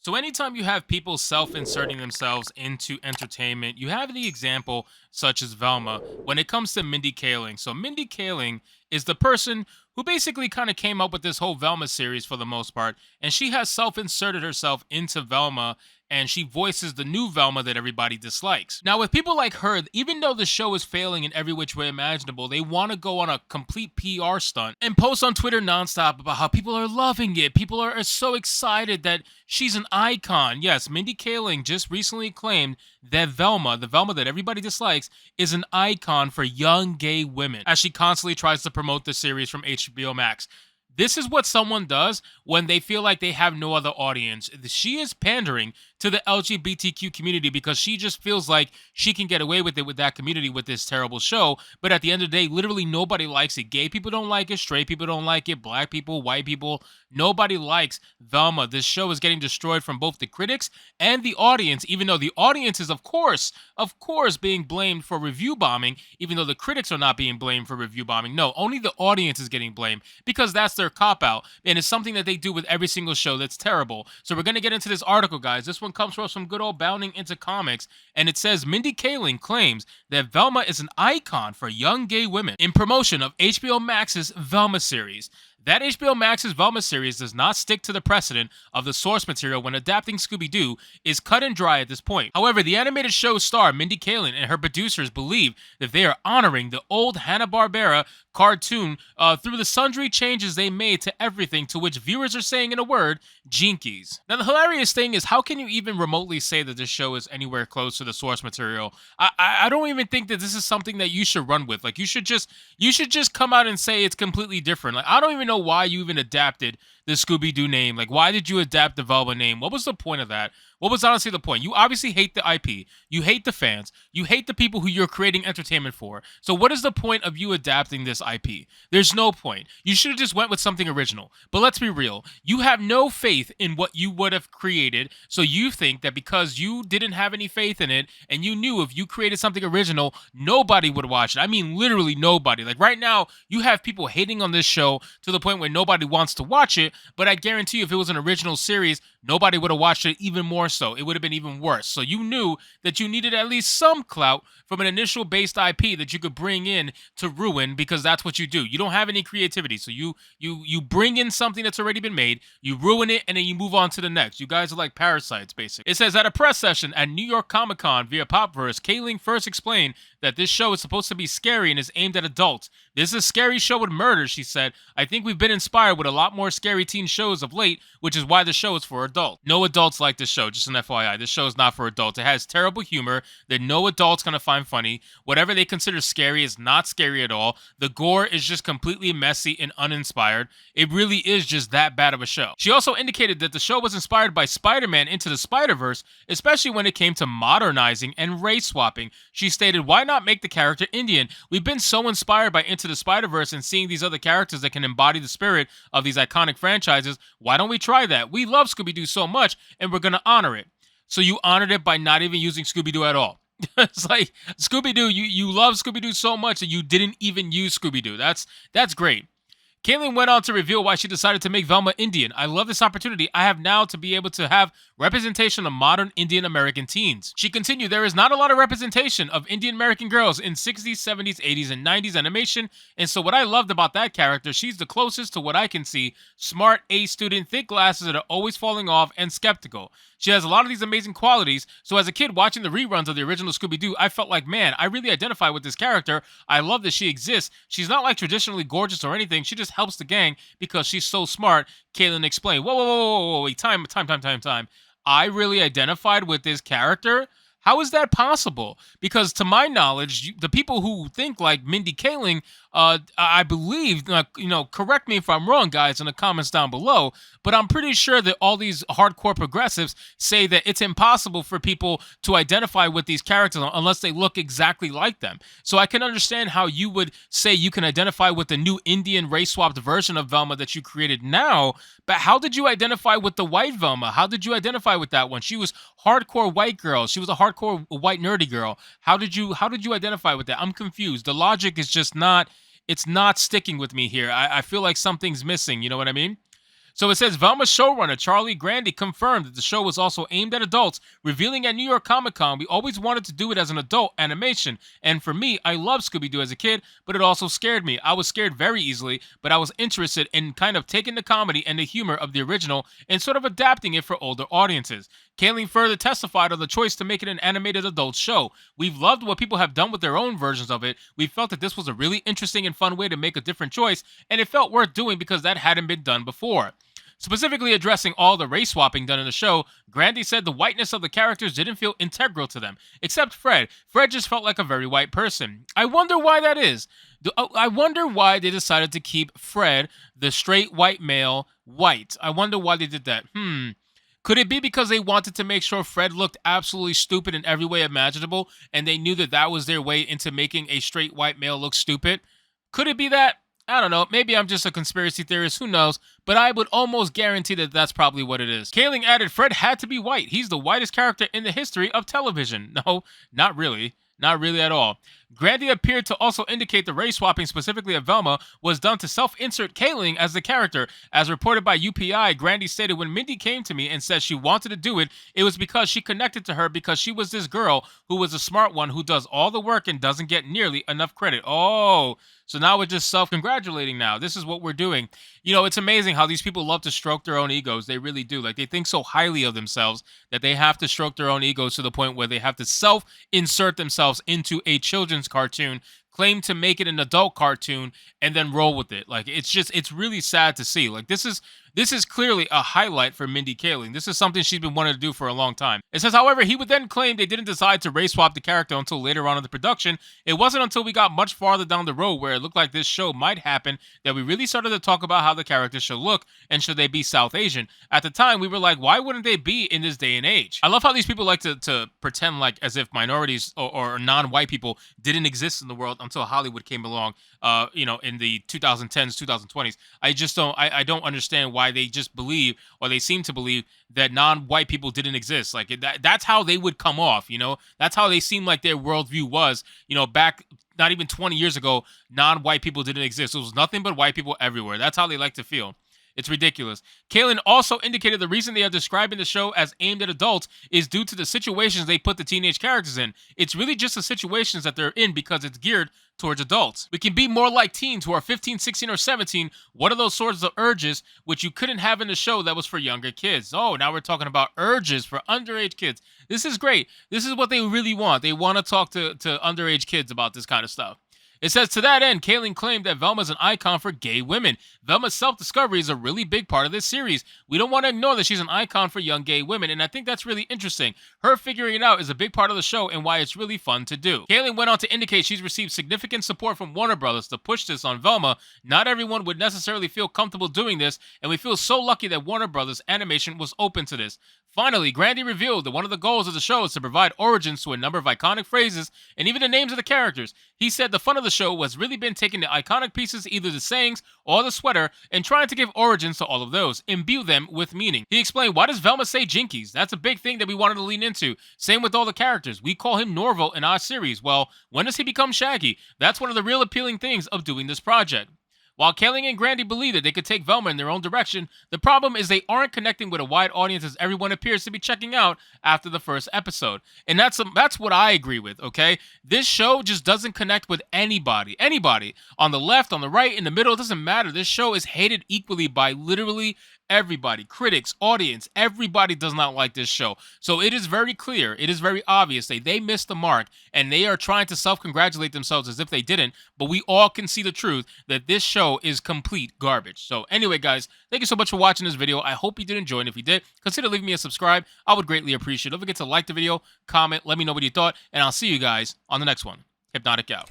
So anytime you have people self-inserting themselves into entertainment, you have the example such as Velma when it comes to Mindy Kaling. So Mindy Kaling is the person who basically kind of came up with this whole Velma series for the most part, and she has self-inserted herself into Velma and she voices the new Velma that everybody dislikes. Now, with people like her, even though the show is failing in every which way imaginable, they want to go on a complete PR stunt and post on Twitter nonstop about how people are loving it. People are so excited that she's an icon. Yes, Mindy Kaling just recently claimed that Velma, the Velma that everybody dislikes, is an icon for young gay women as she constantly tries to promote the series from HBO Max. This is what someone does when they feel like they have no other audience. She is pandering to the LGBTQ community because she just feels like she can get away with it with that community with this terrible show. But at the end of the day, literally nobody likes it. Gay people don't like it. Straight people don't like it. Black people, white people, nobody likes Velma. This show is getting destroyed from both the critics and the audience, even though the audience is, of course, being blamed for review bombing, even though the critics are not being blamed for review bombing. No, only the audience is getting blamed because that's their cop out. And it's something that they do with every single show that's terrible. So we're going to get into this article, guys. This one comes from some good old Bounding into Comics, and it says Mindy Kaling claims that Velma is an icon for young gay women in promotion of HBO Max's Velma series. That HBO Max's Velma series does not stick to the precedent of the source material when adapting Scooby-Doo is cut and dry at this point. However, the animated show star Mindy Kaling and her producers believe that they are honoring the old Hanna-Barbera cartoon through the sundry changes they made to everything, to which viewers are saying in a word, jinkies. Now, the hilarious thing is, how can you even remotely say that this show is anywhere close to the source material? I don't even think that this is something that you should run with. Like, you should just come out and say it's completely different. Like, I don't even know why you even adapted the Scooby-Doo name. Like, why did you adapt the Velma name? What was the point of that? What was honestly the point? You obviously hate the IP. You hate the fans. You hate the people who you're creating entertainment for. So what is the point of you adapting this IP? There's no point. You should have just went with something original. But let's be real. You have no faith in what you would have created. So you think that because you didn't have any faith in it and you knew if you created something original, nobody would watch it. I mean, literally nobody. Like right now, you have people hating on this show to the point where nobody wants to watch it. But I guarantee you, if it was an original series, nobody would have watched it even more so. It would have been even worse. So you knew that you needed at least some clout from an initial based IP that you could bring in to ruin, because that's what you do. You don't have any creativity. So you bring in something that's already been made, you ruin it, and then you move on to the next. You guys are like parasites, basically. It says, at a press session at New York Comic Con via Popverse, Kaling first explained that this show is supposed to be scary and is aimed at adults. This is a scary show with murder, she said. I think we've been inspired with a lot more scary teen shows of late, which is why the show is for adults. No adults like this show, just an FYI. This show is not for adults. It has terrible humor that no adult's gonna find funny. Whatever they consider scary is not scary at all. The gore is just completely messy and uninspired. It really is just that bad of a show. She also indicated that the show was inspired by Spider-Man Into the Spider-Verse, especially when it came to modernizing and race swapping. She stated, why not make the character Indian? We've been so inspired by Into the Spider-Verse and seeing these other characters that can embody the spirit of these iconic franchises. Why don't we try that? We love Scooby-Doo so much, and we're gonna honor it. So you honored it by not even using Scooby-Doo at all. It's like, Scooby-Doo, you love Scooby-Doo so much that you didn't even use Scooby-Doo. That's great. Kaylin went on to reveal why she decided to make Velma Indian. I love this opportunity I have now to be able to have representation of modern Indian American teens. She continued, there is not a lot of representation of Indian American girls in 60s, 70s, 80s, and 90s animation, and so what I loved about that character, she's the closest to what I can see. Smart, A student, thick glasses that are always falling off, and skeptical. She has a lot of these amazing qualities, so as a kid watching the reruns of the original Scooby-Doo, I felt like, man, I really identify with this character. I love that she exists. She's not like traditionally gorgeous or anything. She just helps the gang because she's so smart. Kaylin explained, whoa, wait, time. I really identified with this character. How is that possible? Because to my knowledge, the people who think like Mindy Kaling, I believe, correct me if I'm wrong, guys, in the comments down below, but I'm pretty sure that all these hardcore progressives say that it's impossible for people to identify with these characters unless they look exactly like them. So I can understand how you would say you can identify with the new Indian race-swapped version of Velma that you created now, but how did you identify with the white Velma? How did you identify with that one? She was hardcore white girl. She was a hardcore white nerdy girl. How did you identify with that? I'm confused. The logic is just not, it's not sticking with me here. I feel like something's missing. You know what I mean? So it says Velma's showrunner, Charlie Grandy, confirmed that the show was also aimed at adults, revealing at New York Comic Con, "We always wanted to do it as an adult animation. And for me, I loved Scooby-Doo as a kid, but it also scared me. I was scared very easily, but I was interested in kind of taking the comedy and the humor of the original and sort of adapting it for older audiences." Kaling further testified on the choice to make it an animated adult show. "We've loved what people have done with their own versions of it. We felt that this was a really interesting and fun way to make a different choice, and it felt worth doing because that hadn't been done before." Specifically addressing all the race swapping done in the show, Grandy said the whiteness of the characters didn't feel integral to them, except Fred. Fred just felt like a very white person. I wonder why that is. I wonder why they decided to keep Fred, the straight white male, white. I wonder why they did that. Could it be because they wanted to make sure Fred looked absolutely stupid in every way imaginable, and they knew that that was their way into making a straight white male look stupid? Could it be that? I don't know. Maybe I'm just a conspiracy theorist. Who knows? But I would almost guarantee that that's probably what it is. Kaling added, "Fred had to be white. He's the whitest character in the history of television." No, not really. Not really at all. Grandy appeared to also indicate the race swapping, specifically of Velma, was done to self-insert Kaling as the character. As reported by UPI, Grandy stated, "When Mindy came to me and said she wanted to do it, it was because she connected to her because she was this girl who was a smart one who does all the work and doesn't get nearly enough credit." Oh, so now we're just self-congratulating now. This is what we're doing. You know, it's amazing how these people love to stroke their own egos. They really do. Like, they think so highly of themselves that they have to stroke their own egos to the point where they have to self-insert themselves into a children's cartoon, claim to make it an adult cartoon, and then roll with it. Like, it's really sad to see. Like, this is clearly a highlight for Mindy Kaling. This is something she's been wanting to do for a long time. It says, however, he would then claim they didn't decide to race swap the character until later on in the production. "It wasn't until we got much farther down the road where it looked like this show might happen that we really started to talk about how the characters should look and should they be South Asian. At the time, we were like, why wouldn't they be in this day and age?" I love how these people like to pretend like as if minorities or non-white people didn't exist in the world until Hollywood came along, in the 2010s, 2020s. I don't understand why they just believe, or they seem to believe, that non-white people didn't exist. Like, that's how they would come off, That's how they seem like their worldview was, back not even 20 years ago. Non-white people didn't exist. It was nothing but white people everywhere. That's how they like to feel. It's ridiculous. Kaling also indicated the reason they are describing the show as aimed at adults is due to the situations they put the teenage characters in. It's really just the situations that they're in because it's geared towards adults. We can be more like teens who are 15, 16, or 17. What are those sorts of urges which you couldn't have in the show that was for younger kids? Oh, now we're talking about urges for underage kids. This is great. This is what they really want. They want to talk to underage kids about this kind of stuff. It says, to that end, Kaling claimed that Velma's an icon for gay women. Velma's self-discovery is a really big part of this series. We don't want to ignore that she's an icon for young gay women, and I think that's really interesting. Her figuring it out is a big part of the show and why it's really fun to do. Kaling went on to indicate she's received significant support from Warner Brothers to push this on Velma. Not everyone would necessarily feel comfortable doing this, and we feel so lucky that Warner Brothers Animation was open to this. Finally, Grandy revealed that one of the goals of the show is to provide origins to a number of iconic phrases and even the names of the characters. He said the fun of the show has really been taking the iconic pieces, either the sayings or the sweater, and trying to give origins to all of those, imbue them with meaning. He explained, why does Velma say Jinkies? That's a big thing that we wanted to lean into. Same with all the characters. We call him Norval in our series. Well, when does he become Shaggy? That's one of the real appealing things of doing this project. While Kaling and Grandy believe that they could take Velma in their own direction, the problem is they aren't connecting with a wide audience as everyone appears to be checking out after the first episode. And that's what I agree with, okay? This show just doesn't connect with anybody. Anybody. On the left, on the right, in the middle, it doesn't matter. This show is hated equally by literally everybody. Critics, audience, everybody does not like this show. So it is very clear, it is very obvious that they missed the mark, and they are trying to self-congratulate themselves as if they didn't, but we all can see the truth that this show is complete garbage. So anyway, guys, thank you so much for watching this video. I hope you did enjoy, and if you did, consider leaving me a subscribe. I would greatly appreciate it. Don't forget to like the video, comment, let me know what you thought, and I'll see you guys on the next one. Hypnotic out.